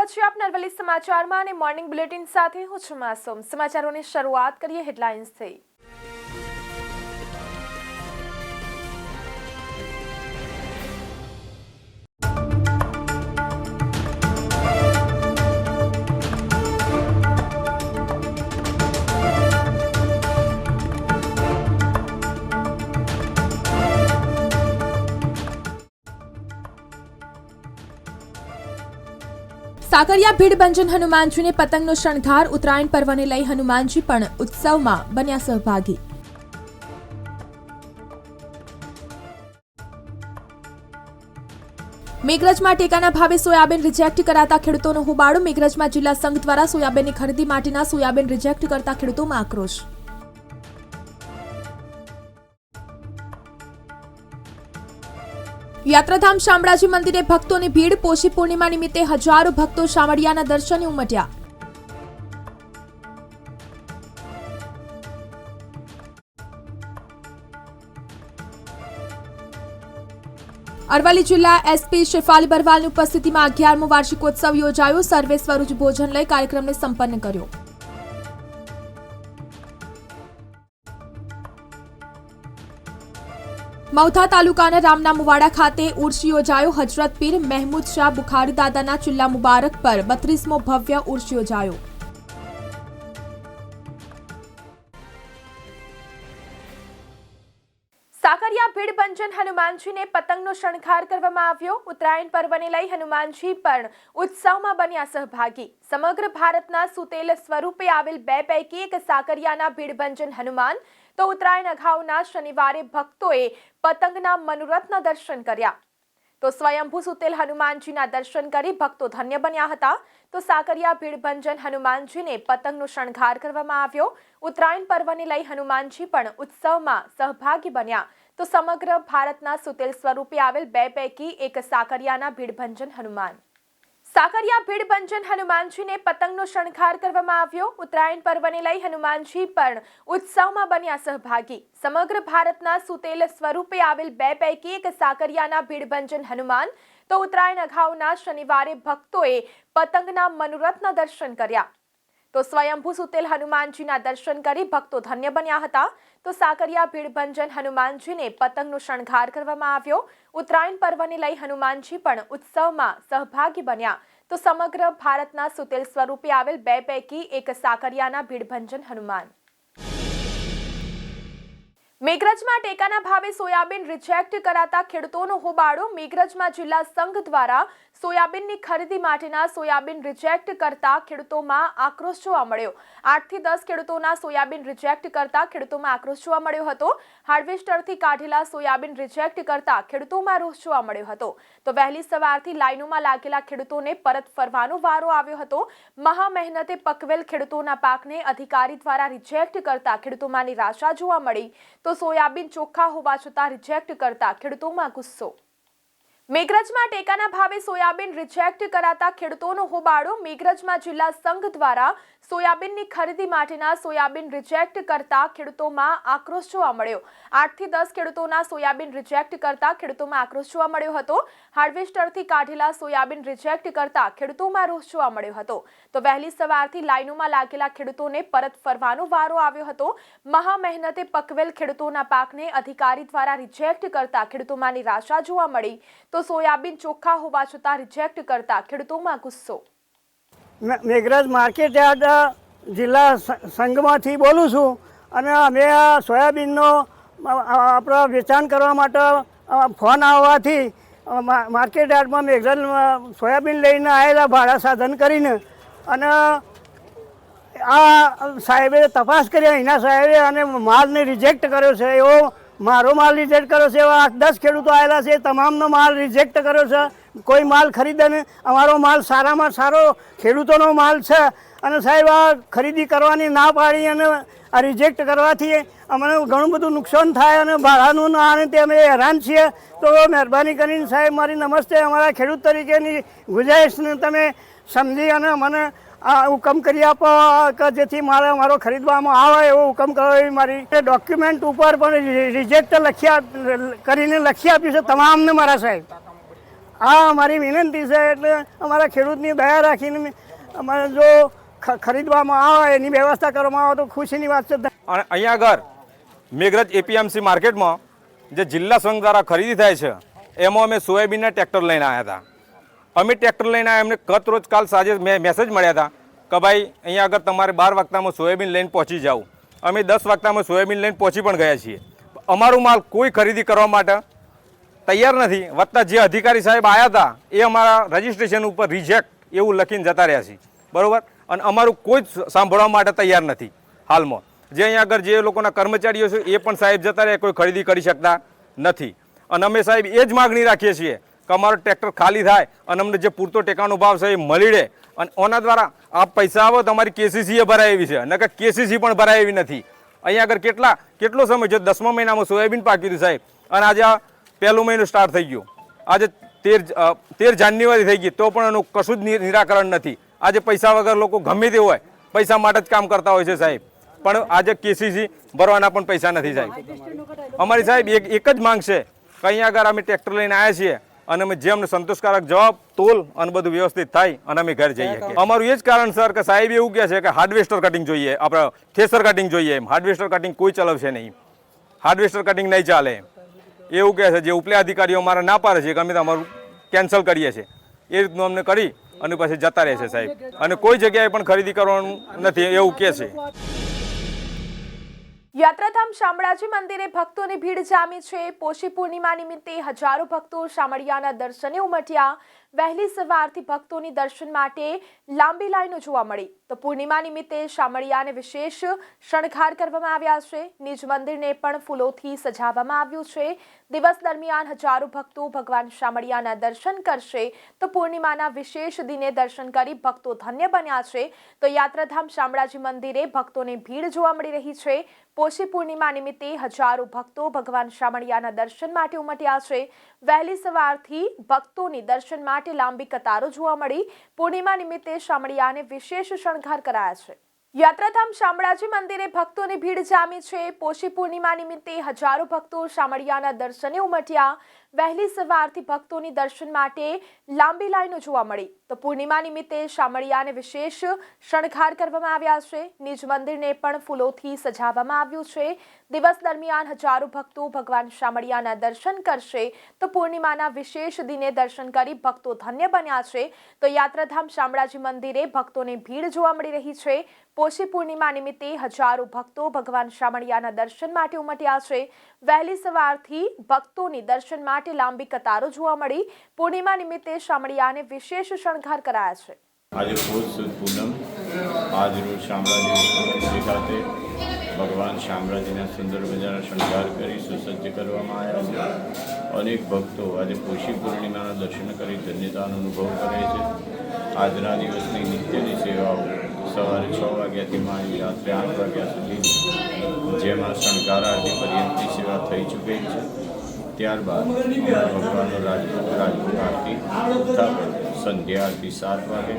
સ્વાગત છે આપના અરવલ્લી સમાચારમાં અને મોર્નિંગ બુલેટિન સાથે હું છું માસૂમ। સમાચારોની શરૂઆત કરીએ હેડલાઇન્સથી। સાકરિયા ભીડ બંજન હનુમાનજીને પતંગનો શણગાર। ઉત્તરાયણ પર્વને લઈ હનુમાનજી પણ ઉત્સવમાં બન્યા સહભાગી। મેઘરજમાં ટેકાના ભાવે સોયાબીન રિજેક્ટ કરાતા ખેડૂતોનો હોબાળો। મેઘરજમાં જિલ્લા સંઘ દ્વારા સોયાબીનની ખરીદી માટેના સોયાબીન રિજેક્ટ કરતા ખેડૂતોમાં આક્રોશ। યાત્રાધામ શામળાજી મંદિરે ભક્તોની ભીડ। પોષી પૂર્ણિમા નિમિત્તે હજારો ભક્તો શામળિયાના દર્શને ઉમટ્યા। અરવલ્લી જિલ્લા એસપી શેફાલી બરવાલની ઉપસ્થિતિમાં 11મો વાર્ષિકોત્સવ યોજાયો। સર્વે સ્વરૂપ ભોજન લઈ કાર્યક્રમને સંપન્ન કર્યો। મૌથા તાલુકાના રામના મુવાડા ખાતે ઉર્ષ યોજાયો। હજરત પીર મહેમૂદ શાહ બુખારી દાદાના ચિલ્લા મુબારક પર 32મો ભવ્ય ઉર્ષ યોજાયો। સાકરિયા ભીડ બંજન હનુમાનજીને પતંગનો શણગાર કરવામાં આવ્યો। ઉત્તરાયણ પર્વને લઈ હનુમાનજી પણ ઉત્સવમાં બન્યા સહભાગી। સમગ્ર ભારતના સુતેલ સ્વરૂપે આવેલ બે પૈકી એક સાકરિયાના ભીડ બંજન હનુમાન તો ઉત્તરાયણ અગાઉના શનિવારે ભક્તોએ પતંગના મનોરથના દર્શન કર્યા। તો સ્વયંભૂ સુતેલ હનુમાનજીના દર્શન કરી ભક્તો ધન્ય બન્યા હતા। તો સાકરિયા ભીડ બંજન હનુમાનજીને પતંગનો શણગાર કરવામાં આવ્યો। ઉત્તરાયણ પર્વને લઈ હનુમાનજી પણ ઉત્સવમાં સહભાગી બન્યા। તો સમગ્ર ભારતના સુતેલ સ્વરૂપે આવેલ બે પૈકી એક સાકરિયાના ભીડ બંજન હનુમાન। સાકરિયા ભીડ બંજન હનુમાનજીને પતંગનો શણગાર કરવામાં આવ્યો। ઉત્તરાયણ પર્વને લઈ હનુમાનજી પણ ઉત્સવમાં બન્યા સહભાગી। સમગ્ર ભારતના સુતેલ સ્વરૂપે આવેલ બે પૈકી એક સાકરિયાના ભીડ બંજન હનુમાન તો ઉત્તરાયણ અગાઉના શનિવારે ભક્તોએ પતંગના મનોરથના દર્શન કર્યા। તો સ્વયંભૂ સુતેલ હનુમાનજીના દર્શન કરી ભક્તો ધન્ય બન્યા હતા। તો સાકરિયા ભીડ બંજન હનુમાનજીને પતંગનો શણગાર કરવામાં આવ્યો। ઉત્તરાયણ પર્વને લઈ હનુમાનજી પણ ઉત્સવમાં સહભાગી બન્યા। તો સમગ્ર ભારતના સુતેલ સ્વરૂપે આવેલ બે પૈકી એક સાકરિયાના ભીડ બંજન હનુમાન। મેઘરજમાં ટેકાના ભાવે સોયાબીન રિજેક્ટ કરાતા ખેડૂતોનો હોબાળો। મેઘરજમાં જિલ્લા સંઘ દ્વારા સોયાબીનની ખરીદી માટેના સોયાબીન રિજેક્ટ કરતા ખેડૂતોમાં આક્રોશ જોવા મળ્યો। 8 થી 10 ખેડૂતોના સોયાબીન રિજેક્ટ કરતા ખેડૂતોમાં આક્રોશ જોવા મળ્યો હતો। હાર્વેસ્ટરથી કાઢેલા સોયાબીન રિજેક્ટ કરતા ખેડૂતોમાં રોષ જોવા મળ્યો હતો। તો વહેલી સવારથી લાઈનોમાં લાગેલા ખેડૂતોને પરત ફરવાનો વારો આવ્યો હતો। મહા મહેનતે પકવેલ ખેડૂતોના પાકને અધિકારી દ્વારા રિજેક્ટ કરતા ખેડૂતોમાં નિરાશા જોવા મળી। તો સોયાબીન ચોખ્ખા હોવા છતાં રિજેક્ટ કરતા ખેડૂતોમાં ગુસ્સો। મેઘરજમાં ટેકાના ભાવે સોયાબીન રિજેક્ટ કરાતા ખેડૂતોનો હોબાળો। મેઘરજમાં જિલ્લા સંઘ દ્વારા સોયાબીનની ખરીદી માટેના સોયાબીન રિજેક્ટ કરતા ખેડૂતોમાં આક્રોશ જોવા મળ્યો। 8 થી 10 ખેડૂતોના સોયાબીન રિજેક્ટ કરતા ખેડૂતોમાં આક્રોશ જોવા મળ્યો હતો। હાર્વેસ્ટરથી કાઢેલા સોયાબીન રિજેક્ટ કરતા ખેડૂતોમાં રોષ જોવા મળ્યો હતો। તો વહેલી સવારથી લાઈનોમાં લાગેલા ખેડૂતોને પરત ફરવાનો વારો આવ્યો હતો। મહા મહેનતે પકવેલ ખેડૂતોના પાકને અધિકારી દ્વારા રિજેક્ટ કરતા ખેડૂતોમાં નિરાશા જોવા મળી। તો સોયાબીન ચોખ્ખા હોવા છતાં રિજેક્ટ કરતા ખેડૂતોમાં ગુસ્સો। મેઘરજ માર્કેટ યાર્ડ જિલ્લા સંઘમાંથી બોલું છું અને અમે આ સોયાબીનનો આપણા વેચાણ કરવા માટે ફોન આવવાથી માર્કેટ યાર્ડમાં મેઘરજ સોયાબીન લઈને આવેલા ભાડા સાધન કરીને અને આ સાહેબે તપાસ કરી અહીંના સાહેબે અને માલને રિજેક્ટ કર્યો છે। એવો મારો માલ રિજેક્ટ કર્યો છે। એવા 8-10 ખેડૂતો આવેલા છે, તમામનો માલ રિજેક્ટ કર્યો છે। કોઈ માલ ખરીદે ને અમારો માલ સારામાં સારો ખેડૂતોનો માલ છે અને સાહેબ આ ખરીદી કરવાની ના પાડી અને આ રિજેક્ટ કરવાથી અમને ઘણું બધું નુકસાન થાય અને ભાડાનું ના આને તે અમે હેરાન છીએ। તો મહેરબાની કરીને સાહેબ મારી નમસ્તે અમારા ખેડૂત તરીકેની ગુજારિશને તમે સમજી અને મને આ હુકમ કરી આપો કે જેથી મારો ખરીદવામાં આવે એવો હુકમ કરો। એવી મારી ડોક્યુમેન્ટ ઉપર પણ રિજેક્ટ કરીને લખી આપ્યું છે તમામને મારા સાહેબ। આ અમારી વિનંતી છે, એટલે અમારા ખેડૂતની દયા રાખીને અમારે જો ખરીદવામાં આવે એની વ્યવસ્થા કરવામાં આવે તો ખુશીની વાત છે. અને અહીંયા આગળ મેઘરજ એપીએમસી માર્કેટમાં જે જિલ્લા સંઘ દ્વારા ખરીદી થાય છે એમાં અમે સોયાબીનના ટ્રેક્ટર લઈને આવ્યા હતા. અમે ટ્રેક્ટર લઈને આવ્યા, એમને ગત રોજ કાલ સાંજે મેસેજ મળ્યા હતા કે ભાઈ અહીંયા આગળ તમારે 12 વાગતામાં સોયાબીન લઈને પહોંચી જાઓ. અમે 10 વાગતામાં સોયાબીન લઈને પહોંચી પણ ગયા છીએ. અમારો માલ કોઈ ખરીદી કરવા માટે તૈયાર નથી. વત્તા જે અધિકારી સાહેબ આવ્યા હતા એ અમારા રજિસ્ટ્રેશન ઉપર રિજેક્ટ એવું લખીને જતા રહ્યા છે, બરાબર. અને અમારું કોઈ જ સાંભળવા માટે તૈયાર નથી હાલમાં. જે અહીંયા આગળ જે લોકોના કર્મચારીઓ છે એ પણ સાહેબ જતા રહ્યા, કોઈ ખરીદી કરી શકતા નથી. અને અમે સાહેબ એ જ માગણી રાખીએ છીએ કે અમારો ટ્રેક્ટર ખાલી થાય અને અમને જે પૂરતો ટેકાનો ભાવ છે એ મળી રહે. અને ઓના દ્વારા આ પૈસા આવો તો અમારી કેસીસી એ ભરાય એવી છે, નકર કેસીસી પણ ભરાય એવી નથી. અહીંયા આગળ કેટલો સમય છે, 10મા મહિનામાં સોયાબીન પાક્યું હતું સાહેબ, અને આજે આ 1લો મહિનો સ્ટાર્ટ થઈ ગયો. આજે 13 જાન્યુઆરી થઈ ગઈ તો પણ એનું કશું જ નિરાકરણ નથી. આજે પૈસા વગર લોકો ગમે તે હોય પૈસા માટે જ કામ કરતા હોય છે સાહેબ, પણ આજે કેસીસી ભરવાના પણ પૈસા નથી સાહેબ. અમારી સાહેબ એક જ માંગ છે કે અહીંયા આગળ અમે ટ્રેક્ટર લઈને આવ્યા છીએ અને અમે જે અમને સંતોષકારક જવાબ, તોલ અને બધું વ્યવસ્થિત થાય અને અમે ઘર જઈએ. અમારું એ જ કારણ સર કે સાહેબ એવું કહે છે કે હાર્ડવેસ્ટર કટિંગ જોઈએ, આપણે થ્રેસર કટિંગ જોઈએ. એમ હાર્ડવેસ્ટર કટિંગ કોઈ ચલાવશે નહીં, હાર્ડવેસ્ટર કટિંગ નહીં ચાલે એવું કહે છે. જે ઉપલે અધિકારીઓ અમારે ના પાડે છે કે અમે તમારું કેન્સલ કરીએ છીએ, એ રીતનું અમને કરી અને પછી જતા રહે છે સાહેબ. અને કોઈ જગ્યાએ પણ ખરીદી કરવાનું નથી એવું કહે છે. યાત્રાધામ શામળાજી મંદિરે ભક્તોની ભીડ જામી છે. પોષી પૂર્ણિમા નિમિત્તે હજારો ભક્તો શામળિયાના દર્શને ઉમટ્યા. વહેલી સવારથી ભક્તોની દર્શન માટે લાંબી લાઈનો જોવા મળી. તો પૂર્ણિમા નિમિત્તે શામળિયાને વિશેષ શણગાર કરવામાં આવ્યા છે. નિજ મંદિરને પણ ફૂલોથી સજાવવામાં આવ્યું છે. દિવસ દરમિયાન હજારો ભક્તો ભગવાન શામળિયાના દર્શન કરશે. તો પૂર્ણિમાના વિશેષ દિને દર્શન કરી ભક્તો ધન્ય બન્યા છે. તો યાત્રાધામ શામળાજી મંદિરે ભક્તોની ભીડ જોવા મળી રહી છે. પોષી પૂર્ણિમા નિમિત્તે હજારો ભક્તો ભગવાન શામળિયાના દર્શન માટે ઉમટ્યા છે. વહેલી સવારથી ભક્તોની દર્શન માટે લાંબી કતારો જોવા મળી. પૂર્ણિમા નિમિત્તે શામળિયાને વિશેષ શણગાર કરાયા છે. યાત્રાધામ શામળાજી મંદિરે ભક્તોની ભીડ જામી છે. પોષી પૂર્ણિમા નિમિત્તે હજારો ભક્તો શામળિયાના દર્શને ઉમટ્યા. વહેલી સવારથી ભક્તોની દર્શન માટે લાંબી લાઈનો જોવા મળી. તો પૂર્ણિમા નિમિત્તે શામળિયાને વિશેષ શણગાર કરવામાં આવ્યા છે. નિજ મંદિરને પણ ફૂલોથી સજાવવામાં આવ્યું છે. દિવસ દરમિયાન હજારો ભક્તો ભગવાન શામળિયાના દર્શન કરશે. તો પૂર્ણિમાના વિશેષ દિને દર્શન કરી ભક્તો ધન્ય બન્યા છે. તો યાત્રાધામ શામળાજી મંદિરે ભક્તોની ભીડ જોવા મળી રહી છે. પોષી પૂર્ણિમા નિમિત્તે હજારો ભક્તો ભગવાન શામળિયાના દર્શન માટે ઉમટ્યા છે. વહેલી સવારથી ભક્તોની દર્શન માટે લાંબી કતારો જોવા મળી. પૂર્ણિમા નિમિત્તે શામળિયાને વિશેષ શણગાર કરાયા છે. આજે પોષ સુદ પૂનમ, આજ રોજ શામળાજી વિષ્ણુ મંદિર ખાતે ભગવાન શામળાજીના સુંદર મજાના શણગાર કરી સુસજ્જ કરવામાં આવ્યા છે. અનેક ભક્તો આજે પોષી પૂર્ણિમાના દર્શન કરી ધન્યતાનો અનુભવ કરે છે. આજના દિવસની નિત્યની સેવાઓ સવારે 6 વાગ્યાથી માંડી રાત્રે 8 વાગ્યા સુધી, જેમાં શણગાર આરતી પર્યંતની સેવા થઈ ચૂકેલ છે. ત્યારબાદ ભગવાનનો રાજભોગ આરતી તથા સંધ્યા આરતી 7 વાગે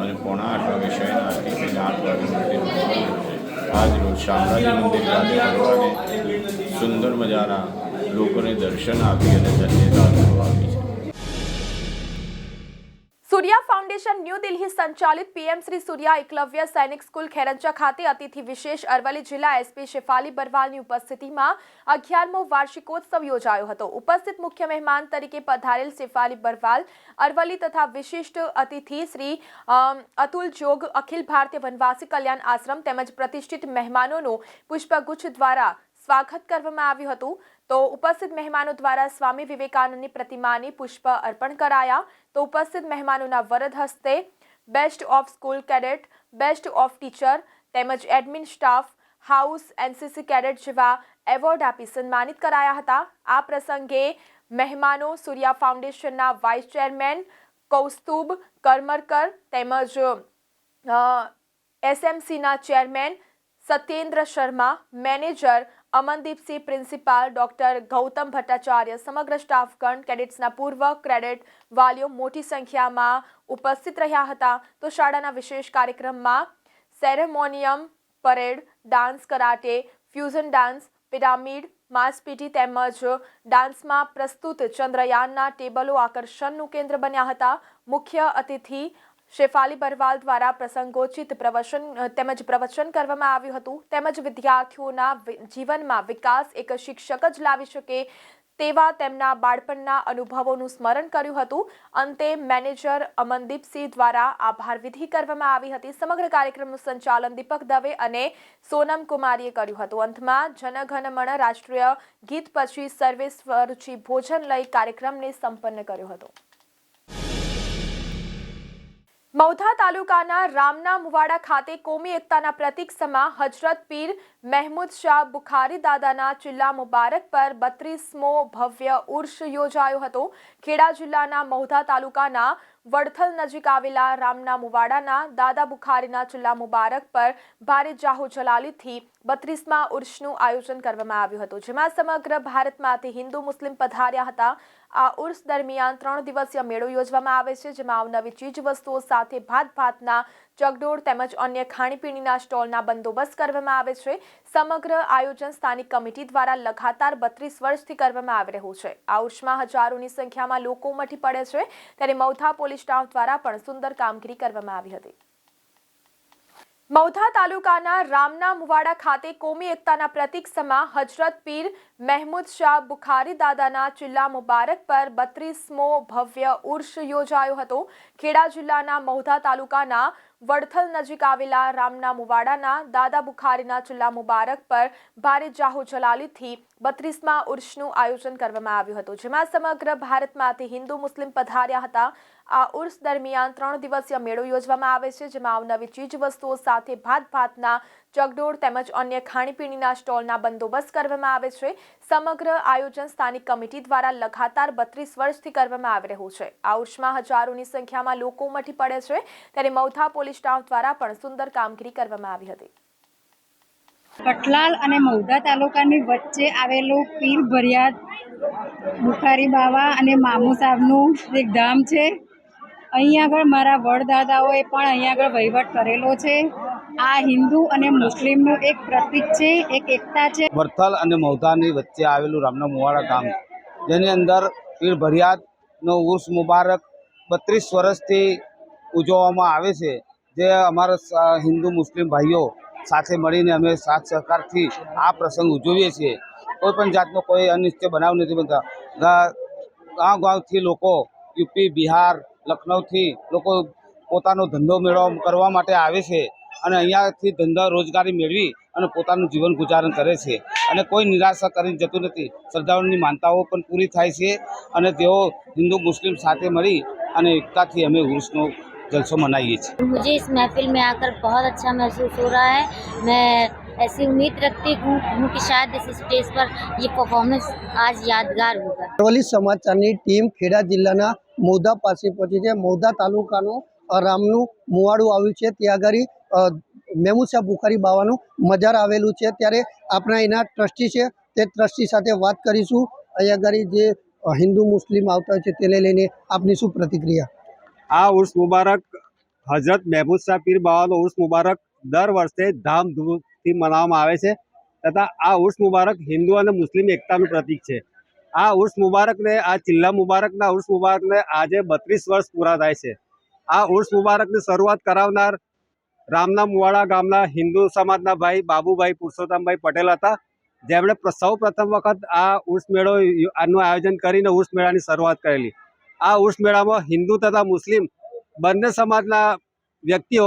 અને 7:45 વાગે શયન આરતી થઈને 8 વાગે મંદિર. આજ રોજ શામળાજી મંદિર ખાતે ભગવાને સુંદર મજાના લોકોને દર્શન આપી અને ધન્યતા અનુભવાવી છે. સૂર્યા ફાઉન્ડેશન ન્યૂ દિલ્હી સંચાલિત પીએમ શ્રી સૂર્યા એકલવ્ય સૈનિક સ્કૂલ ખેરંચા ખાતે અતિથિ વિશેષ અરવલ્લી જિલ્લા એસપી શેફાલી બરવાલની ઉપસ્થિતિમાં 11મો વાર્ષિકોત્સવ યોજાયો હતો. ઉપસ્થિત મુખ્ય મહેમાન તરીકે પધારેલ શેફાલી બરવાલ અરવલ્લી તથા વિશિષ્ટ અતિથિ શ્રી અતુલ જોગ અખિલ ભારતીય વનવાસી કલ્યાણ આશ્રમ તેમજ પ્રતિષ્ઠિત મહેમાનોનું પુષ્પગુચ્છ દ્વારા સ્વાગત કરવામાં આવ્યું હતું. તો ઉપસ્થિત મહેમાનો દ્વારા સ્વામી વિવેકાનંદની પ્રતિમાની પુષ્પ અર્પણ કરાયા. તો ઉપસ્થિત મહેમાનોના વરદ હસ્તે best of school cadet, best of teacher તેમજ admin staff, house, NCC cadet જેવા એવોર્ડ આપી સન્માનિત કરાયા હતા. આ પ્રસંગે મહેમાનો સૂર્યા ફાઉન્ડેશનના વાઇસ ચેરમેન કૌસ્તુભ કરમરકર તેમજ એસએમસીના chairman Satyendra Sharma, manager Amandeepsingh, principal doctor Gautam Bhattacharya, સમગ્ર સ્ટાફગણ, કેડેટ્સના પૂર્વ કેડેટ વાલીઓ મોટી સંખ્યામાં ઉપસ્થિત રહ્યા હતા. તો શાળાના વિશેષ કાર્યક્રમમાં સેરેમોનિયમ, parade, dance, karate, fusion dance, pyramid, mass PT તેમજ ડાન્સમાં પ્રસ્તુત ચંદ્રયાનના ટેબલો આકર્ષણનું કેન્દ્ર બન્યા હતા. મુખ્ય અતિથિ શેફાલી બરવાલ દ્વારા પ્રસંગોચિત પ્રવચન કરવામાં આવ્યું હતું તેમજ વિદ્યાર્થીઓના જીવનમાં વિકાસ એક શિક્ષક જ લાવી શકે તેવા તેમના બાળપણના અનુભવોનું સ્મરણ કર્યું હતું. અંતે મેનેજર અમનદીપસિંહ દ્વારા આભાર વિધિ કરવામાં આવી હતી. સમગ્ર કાર્યક્રમનું સંચાલન દીપક દવે અને સોનમ કુમારીએ કર્યું હતું. અંતમાં જનગણ મન રાષ્ટ્રીય ગીત પછી સર્વે સ્વરૂચિ ભોજન લઈ કાર્યક્રમને સંપન્ન કર્યો હતો. મૌધા તાલુકાના રામના મુવાડા ખાતે કોમી એકતાના પ્રતીક સમા હજરત પીર મહેમૂદ શાહ બુખારી દાદાના ચિલ્લા મુબારક પર 32મો ભવ્ય ઉર્ષ યોજાયો હતો. ખેડા જિલ્લાના મૌધા તાલુકાના વડથલ નજીક આવેલા રામના મુવાડાના દાદા બુખારીના ચિલ્લા મુબારક પર ભારે જાહો જલાલીથી 32મા ઉર્ષનું આયોજન કરવામાં આવ્યું હતું, જેમાં સમગ્ર ભારતમાંથી હિન્દુ મુસ્લિમ પધાર્યા હતા. આ ઉર્ષ દરમિયાન 3 દિવસીય મેળો યોજવામાં આવે છે, જેમાં અવનવી ચીજ વસ્તુઓ સાથે ભાતના ચગડોળ તેમજ અન્ય ખાણીપીણીના સ્ટોલના બંદોબસ્ત કરવામાં આવે છે. સમગ્ર આયોજન સ્થાનિક કમિટી દ્વારા લગાતાર 32 વર્ષથી કરવામાં આવી રહ્યું છે. આ ઉર્ષમાં હજારોની સંખ્યામાં લોકો ઉમટી પડે છે, ત્યારે મૌધા પોલીસ સ્ટાફ દ્વારા પણ સુંદર કામગીરી કરવામાં આવી હતી. મૌધા તાલુકાના રામના મુવાડા ખાતે કોમી એકતાના પ્રતીક સમા હજરત પીર મહેમૂદ શાહ બુખારી દાદાના ચિલ્લા મુબારક પર 32મો ભવ્ય ઉર્ષ યોજાયો હતો. ખેડા જિલ્લાના મૌધા તાલુકાના વડથલ નજીક આવેલા રામના મુવાડાના દાદા બુખારીના ચિલ્લા મુબારક પર ભારે જાહો જલાલીથી 32મા ઉર્ષનું આયોજન કરવામાં આવ્યું હતું, જેમાં સમગ્ર ભારતમાંથી હિન્દુ મુસ્લિમ પધાર્યા હતા. આ ઉર્ષ દરમિયાન 3 દિવસીય મેળો યોજવામાં આવે છે, જેમાં અવનવી ચીજ વસ્તુઓ સાથે ભાતના ચગડોળ તેમજ અન્ય ખાણીપીણીના સ્ટોલના બંદોબસ્ત કરવામાં આવે છે. સમગ્ર આયોજન સ્થાનિક કમિટી દ્વારા લગાતાર 32 વર્ષથી કરવામાં આવી રહ્યું છે. આ ઉર્ષમાં હજારોની સંખ્યામાં લોકો ઉમટી પડે છે, ત્યારે મૌધા પોલીસ સ્ટાફ દ્વારા પણ સુંદર કામગીરી કરવામાં આવી હતી. કઠલાલ અને મૌધા તાલુકાની વચ્ચે આવેલું પીર ભરિયાદ બુખારી બાવા અને મામુ સાહેબનું એક ધામ છે. અહીંયા આગળ મારા વડદાદાઓએ પણ અહીંયા આગળ વહીવટ કરેલો છે. આ હિન્દુ અને મુસ્લિમનું એક પ્રતીક છે, એક એકતા છે. વડથલ અને મૌધાની વચ્ચે આવેલું રામના મુવાડા ગામ, જેની અંદર પીર ભરિયાદનો ઉર્ષ મુબારક 32 વર્ષથી ઉજવવામાં આવે છે. જે અમારા હિન્દુ મુસ્લિમ ભાઈઓ સાથે મળીને અમે સાથ સહકારથી આ પ્રસંગ ઉજવીએ છીએ. કોઈ પણ જાતનો કોઈ અનિશ્ચિત બનાવ નથી બનતા. ગામથી લોકો યુપી, બિહાર, લખનૌથી લોકો પોતાનો ધંધો કરવા માટે આવે છે અને અહીંયાથી ધંધા રોજગારી મેળવી અને પોતાનું જીવન ગુજારણ કરે છે અને કોઈ નિરાશા કરીને જતું નથી. શ્રદ્ધાળુઓની માનતાઓ પણ પૂરી થાય છે અને તેઓ હિન્દુ મુસ્લિમ સાથે મળી અને એકતાથી અમે ઉર્ષનો जलसों मनाइए છીએ. मुझे इस महफिल में आकर बहुत अच्छा महसूस हो रहा है. मैं ऐसी उम्मीद रखती हूँ कि शायद इस स्टेज पर ये परफॉर्मेंस आज यादगार होगा. અરવલ્લી સમાચારની ટીમ ખેડા જિલ્લાના મૌધા પાસે પહોંચી છે. મૌધા તાલુકાનું રામનું મુવાડું આવ્યું છે. ત્યાં આગળ મહેમૂદ શાહ બુખારી બાવાનું મજાર આવેલું છે. ત્યારે આપણા એના ટ્રસ્ટી છે, તે ટ્રસ્ટી સાથે વાત કરીશું. અહીંયા આગળ જે હિન્દુ મુસ્લિમ આવતા છે તેને લઈને આપની શું પ્રતિક્રિયા? આ ઉર્ષ મુબારક હજરત મહેમૂદ શાહ પીર બાવાનો ઉર્ષ મુબારક દર વર્ષે ધામધૂમથી મનાવવામાં આવે છે તથા આ ઉર્ષ મુબારક હિન્દુ અને મુસ્લિમ એકતાનું પ્રતીક છે. આ ઉર્ષ મુબારકને, આ ચિલ્લા મુબારકના ઉર્ષ મુબારકને આજે 32 વર્ષ પૂરા થાય છે. આ ઉર્ષ મુબારકની શરૂઆત કરાવનાર રામના મુવાડા ગામના હિન્દુ સમાજના ભાઈ બાબુભાઈ પુરુષોત્તમભાઈ પટેલ હતા, જેમણે સૌ પ્રથમ વખત આ ઉર્ષ મેળો આનું આયોજન કરીને ઉર્ષ મેળાની શરૂઆત કરેલી. આ ઉર્ષ મેળામાં હિન્દુ તથા મુસ્લિમ બંને સમાજના વ્યક્તિઓ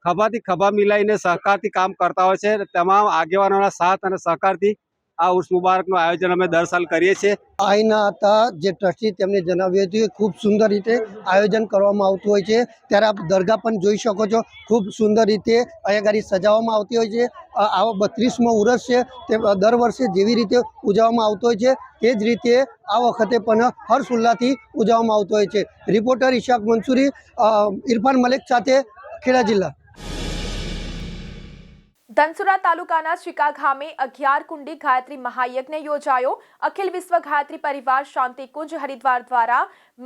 ખભાથી ખભા મિલાઈને સહકારથી કામ કરતા હોય છે. તમામ આગેવાનોના સાથ અને સહકારથી આ ઉર્ષ મુબારકનું આયોજન અમે દર સાલ કરીએ છીએ. અહીંના હતા જે ટ્રસ્ટી તેમને જણાવ્યું હતું કે ખૂબ સુંદર રીતે આયોજન કરવામાં આવતું હોય છે. ત્યારે આપ દરગાહ પણ જોઈ શકો છો, ખૂબ સુંદર રીતે અહીંયા ગાડી સજાવવામાં આવતી હોય છે. આવો 32મો ઉરસ છે તે દર વર્ષે જેવી રીતે ઉજવવામાં આવતો હોય છે તે જ રીતે આ વખતે પણ હર્ષ ઉલ્લાસથી ઉજવવામાં આવતો હોય છે. રિપોર્ટર ઇશાક મંસૂરી, ઇરફાન મલિક સાથે ખેડા જિલ્લા. ધનસુરા તાલુકાના ચિકા ગામે 11 કુંડી ગાયત્રી મહાયજ્ઞ યોજાયો. અખિલ વિશ્વ ગાયત્રી પરિવાર શાંતિકુંજ હરિદ્વાર દ્વારા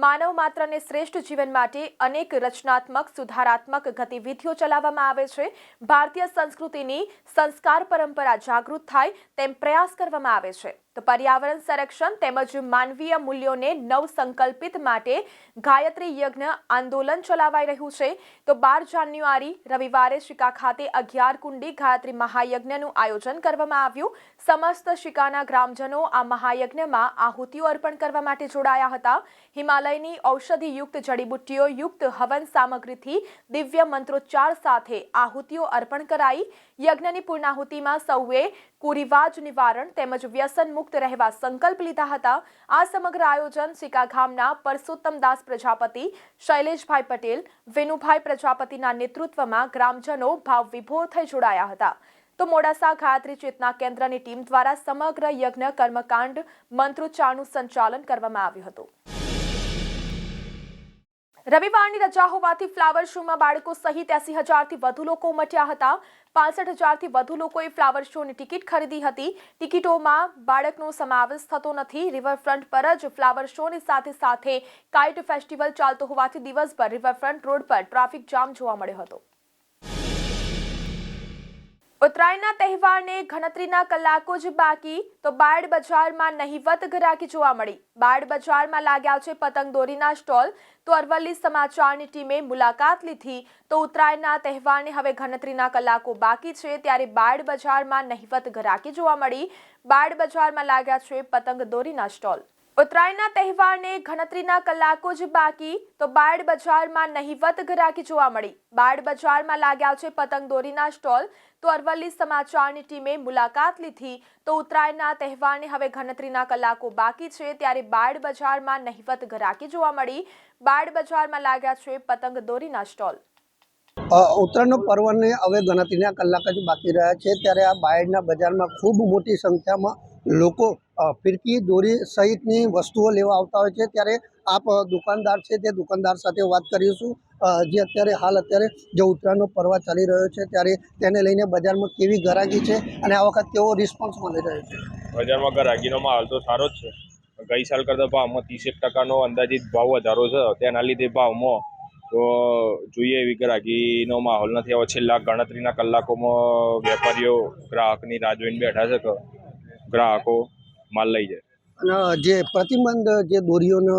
માનવ માત્રને શ્રેષ્ઠ જીવન માટે અનેક રચનાત્મક સુધારાત્મક ગતિવિધિઓ ચલાવવામાં આવે છે. ભારતીય સંસ્કૃતિની સંસ્કાર પરંપરા જાગૃત થાય તેમ પ્રયાસ કરવામાં આવે છે. તો પર્યાવરણ સંરક્ષણ તેમજ માનવીય મૂલ્યોને નવસંકલ્પિત માટે ગાયત્રી યજ્ઞ આંદોલન ચલાવાઈ રહ્યું છે. તો 12 જાન્યુઆરી રવિવારે શિકા ખાતે 11 કુંડી ગાયત્રી મહાયજ્ઞનું આયોજન કરવામાં આવ્યું. સમસ્ત શિકાના ગ્રામજનો આ મહાયજ્ઞમાં આહુતિઓ અર્પણ કરવા માટે જોડાયા હતા. હિમાલયની ઔષધિયુક્ત જડીબુટ્ટીઓ યુક્ત હવન સામગ્રીથી દિવ્ય મંત્રોચ્ચાર સાથે આહુતિઓ અર્પણ કરાઈ. યજ્ઞની પૂર્ણાહુતિમાં સૌએ કુરિવાજ નિવારણ તેમજ વ્યસન મુક્ત રહેવા સંકલ્પ લીધા હતા. આ સમગ્ર આયોજન શિકા ગામના પરસોત્તમદાસ પ્રજાપતિ, શૈલેષભાઈ પટેલ, વેનુભાઈ પ્રજાપતિના નેતૃત્વમાં ગ્રામજનો ભાવવિભોર થઈ જોડાયા હતા. તો મોડાસા ગાયત્રી ચેતના કેન્દ્રની ટીમ દ્વારા સમગ્ર યજ્ઞ કર્મકાંડ મંત્રોચ્ચારનું સંચાલન કરવામાં આવ્યું હતું. રવિવારની રજા હોવાથી ફ્લાવર શોમાં બાળકો સહિત 80,000થી વધુ લોકો ઉમટ્યા હતા. 65,000થી વધુ લોકોએ ફ્લાવર શોની ટિકિટ ખરીદી હતી. ટિકિટોમાં બાળકનો સમાવેશ થતો નથી. રિવરફ્રન્ટ પર જ ફ્લાવર શોની સાથે સાથે કાઇટ ફેસ્ટિવલ ચાલતો હોવાથી દિવસભર રિવરફ્રન્ટ રોડ પર ટ્રાફિક જામ જોવા મળ્યો હતો. ઉત્તરાયણના તહેવારને ગણતરીના કલાકો જ બાકી તો બાયડ બજારમાં નહિવત ગરાકી જોવા મળી. બાયડ બજારમાં લાગ્યા છે પતંગદોરીના સ્ટોલ. તો અરવલ્લી સમાચારની ટીમે મુલાકાત લીધી તો ઉત્તરાયણના તહેવારને હવે ગણતરીના કલાકો બાકી છે ત્યારે બાયડ બજારમાં નહિવત ગરાકી જોવા મળી. બાયડ બજારમાં લાગ્યા છે પતંગદોરીના સ્ટોલ. ઉત્તરાયણના તહેવારને ગણતરીના કલાકો જ બાકી તો બાયડ બજારમાં નહિવત ગરાકી જોવા મળી. બાયડ બજારમાં લાગ્યા છે પતંગદોરીના સ્ટોલ. તો અરવલ્લી સમાચારની ટીમે મુલાકાત લીધી તો ઉત્તરાયણના તહેવારને હવે ગણતરીના કલાકો બાકી છે ત્યારે બાયડ બજારમાં નહિવત ગરાકી જોવા મળી. બાયડ બજારમાં લાગ્યા છે પતંગદોરીના સ્ટોલ. ઉત્તરાયણનો પર્વને હવે ગણતરીના કલાક જ બાકી રહ્યા છે ત્યારે આ બાયડના બજારમાં ખૂબ મોટી સંખ્યામાં લોકો ફિરકી દોરી સહિતની વસ્તુઓ લેવા આવતા હોય છે. ત્યારે આપ દુકાનદાર છે તે દુકાનદાર સાથે વાત કરીશું જે અત્યારે જે ઉત્તરાયણનો પર્વ ચાલી રહ્યો છે ત્યારે તેને લઈને બજારમાં કેવી ગરાગી છે અને આ વખત કેવો રિસ્પોન્સ મળી રહ્યો છે. બજારમાં ગરાગીનો માહોલ તો સારો જ છે. ગઈ સાલ કરતાં ભાવમાં 30% અંદાજિત ભાવ વધારો છે. તેના લીધે ભાવમાં તો જોઈએ એવી ગરાગીનો માહોલ નથી. હવે છેલ્લા ગણતરીના કલાકોમાં વેપારીઓ ગ્રાહકની રાહ જોઈને બેઠા છે કે ગ્રાહકો માલ લઈ જાય. અને જે પ્રતિબંધ જે દોરીઓનો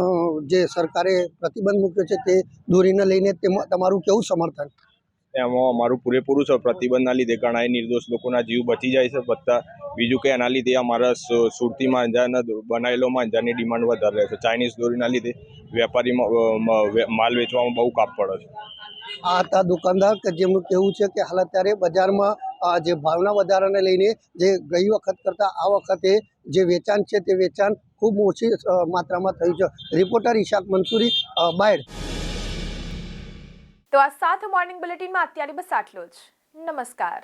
જે સરકારે પ્રતિબંધ મૂક્યો છે તે દોરીને લઈને તેમાં તમારું કેવું સમર્થન? એમાં અમારું પૂરેપૂરું છે. પ્રતિબંધના લીધે ઘણા નિર્દોષ લોકોના જીવ બચી જાય છે બધા. બીજું કે એના લીધે અમારા સુરતી માંજાના બનાવેલો માંજાની ડિમાન્ડ વધારે રહે છે. ચાઇનીઝ દોરીના લીધે વેપારીમાં માલ વેચવામાં બહુ કાપ પડે છે. આ હતા દુકાનદાર કે જેમનું કહેવું છે કે હાલ અત્યારે બજારમાં જે ભાવના વધારાને લઈને જે ગઈ વખત કરતાં આ વખતે જે વેચાણ છે તે વેચાણ ખૂબ ઓછી માત્રામાં થયું છે. રિપોર્ટર ઇશાક મંસૂરી, બાયડ. તો આ સાથે મોર્નિંગ બુલેટિનમાં અત્યારે બસ આટલું જ. નમસ્કાર.